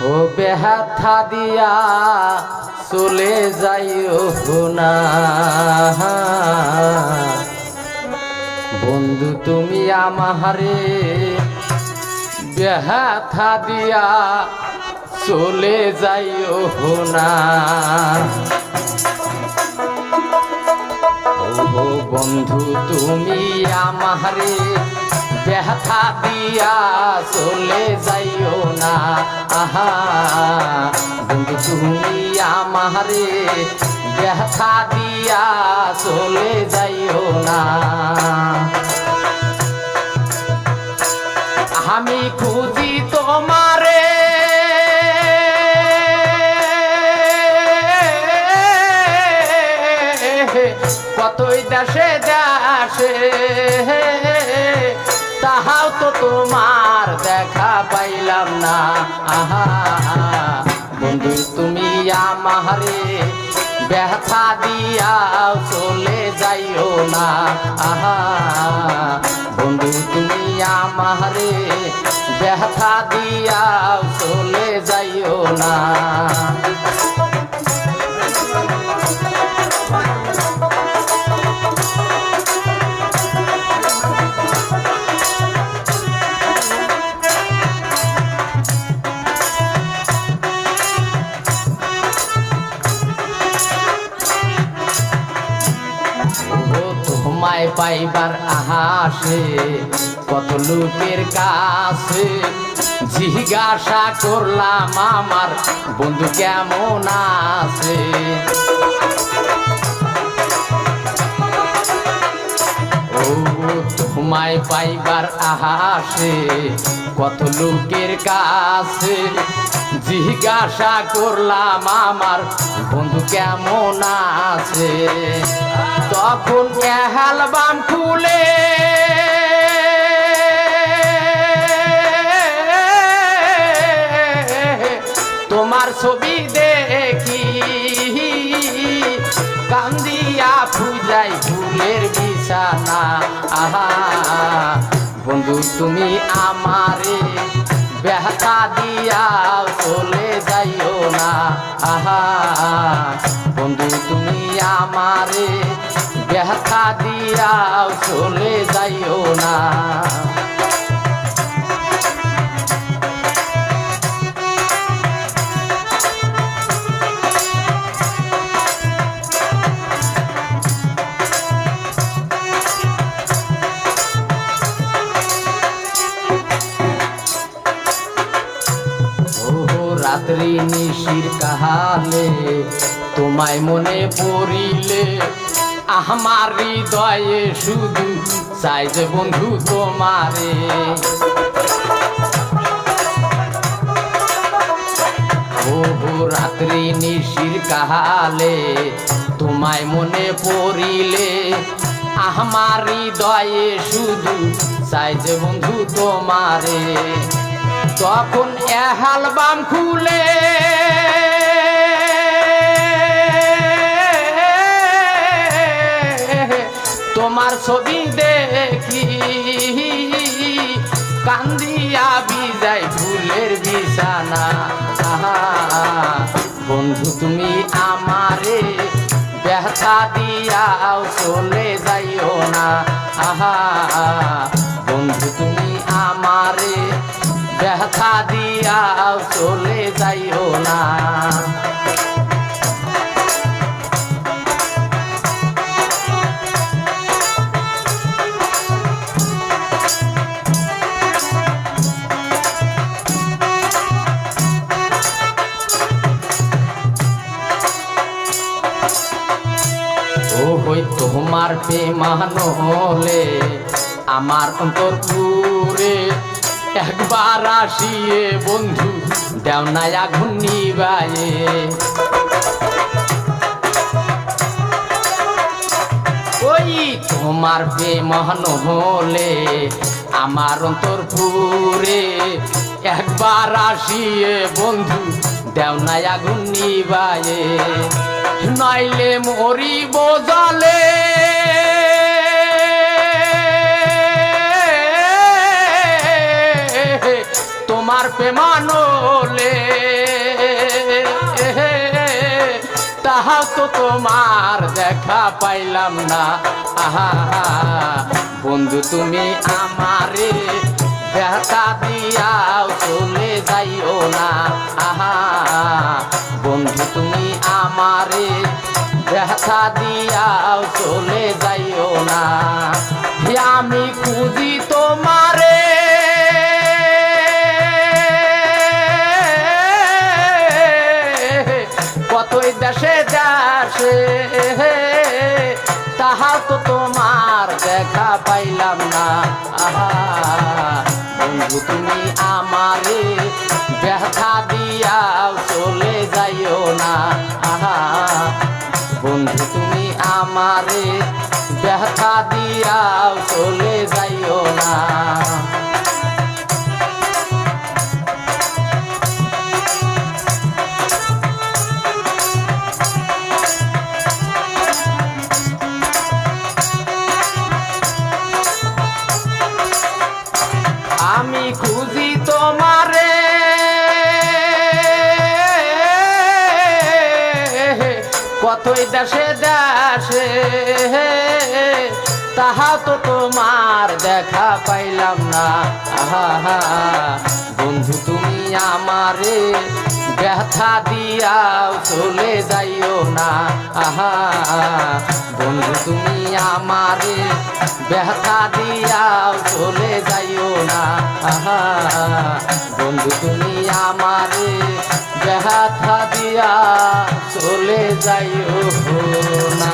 ও ব্যথা দিয়া চলে যাইও না বন্ধু তুমি আমারে ব্যথা দিয়া চলে যাইও না ও বন্ধু তুমি আমারে ব্যথা দিয়া চলে যাইও না আহা বন্ধু তুমি আমারে ব্যথা দিয়া চলে যাইও না আমি খুঁজি তোমারে কতই দেশে দেশে তাহাও তো তোমার দেখা পাইলাম না আহা বন্ধু তুমি আমারে ব্যথা দিয়া চলে যাইও না আহা বন্ধু তুমি আমারে ব্যথা দিয়া চলে যাইও না তোমায় পাইবার আহাসে কত লোকের কাছে জিজ্ঞাসা করলাম আমার বন্ধু কেমন আছে ও তোমায় পাইবার আহাসে কত লোকের কাছে জিজ্ঞাসা করলাম আমার বন্ধু কেমন আছে তখন অ্যালবাম খুলে তোমার ছবি দেখি কান্দিয়া ফুজাই ফুলের বিছানা আহা বন্ধু তুমি আমারে ব্যথা দিয়া চলে যাইও না আহা বন্ধু তুমি আমারে ব্যথা দিয়া চলে যাইও না রাত্রি নিশির কাহালে তোমায় মনে পড়িলে আমার হৃদয়ে শুধু চাই যে বন্ধু তোমারে ও রাত্রি নিশির কাহালে তোমায় মনে পড়িলে আমার হৃদয়ে শুধু চাই যে বন্ধু তোমারে তখন অ্যালবাম খুলে তোমার ছবি দেখি কান্দিয়া বিজাই ফুলের বিছানা আহা বন্ধু তুমি আমারে ব্যথা দিয়া চলে যাইও না আহা বন্ধু তুমি আমারে ব্যথা দিয়া চলে যাইও না ও হই তোমার প্রেমানো হলে আমার অন্তর পুরে একবার আসিয়ে বন্ধু দেও না আগুন নিবায়ে ওই তোমার প্রেমহন হলে আমার অন্তর পুরে একবার আসিয়ে বন্ধু দেও না আগুন নিবায়ে নইলে মরিব জলে তোমার প্রেমানলে তাহা তো তোমার দেখা পাইলাম না। আহা বন্ধু তুমি আমারে ব্যথা দিয়াও চলে যাইও না। আহা বন্ধু তুমি আমারে ব্যথা দিয়াও চলে যাইও না। আমি খুঁজি তোমারে কতই দেশে দেশে তাহা তো তোমার দেখা পাইলাম না। আহা বন্ধু তুমি আমারে ব্যথা দিয়াও চলে যাইও না। আহা বন্ধু তুমি আমারে ব্যথা দিয়াও চলে যাইও না। আমি খুঁজি তোমারে কতই দেশে দেশে তাহা তো তোমার দেখা পাইলাম না। আহা বন্ধু তুমি আমারে ব্যথা দিয়াও চলে যাইও না। আহা বন্ধু তুমি আমারে ব্যথা দিয়াও চলে যাইও না। আহা বন্ধু তুমি আমারে ব্যথা দিয়া চলে যাইও না।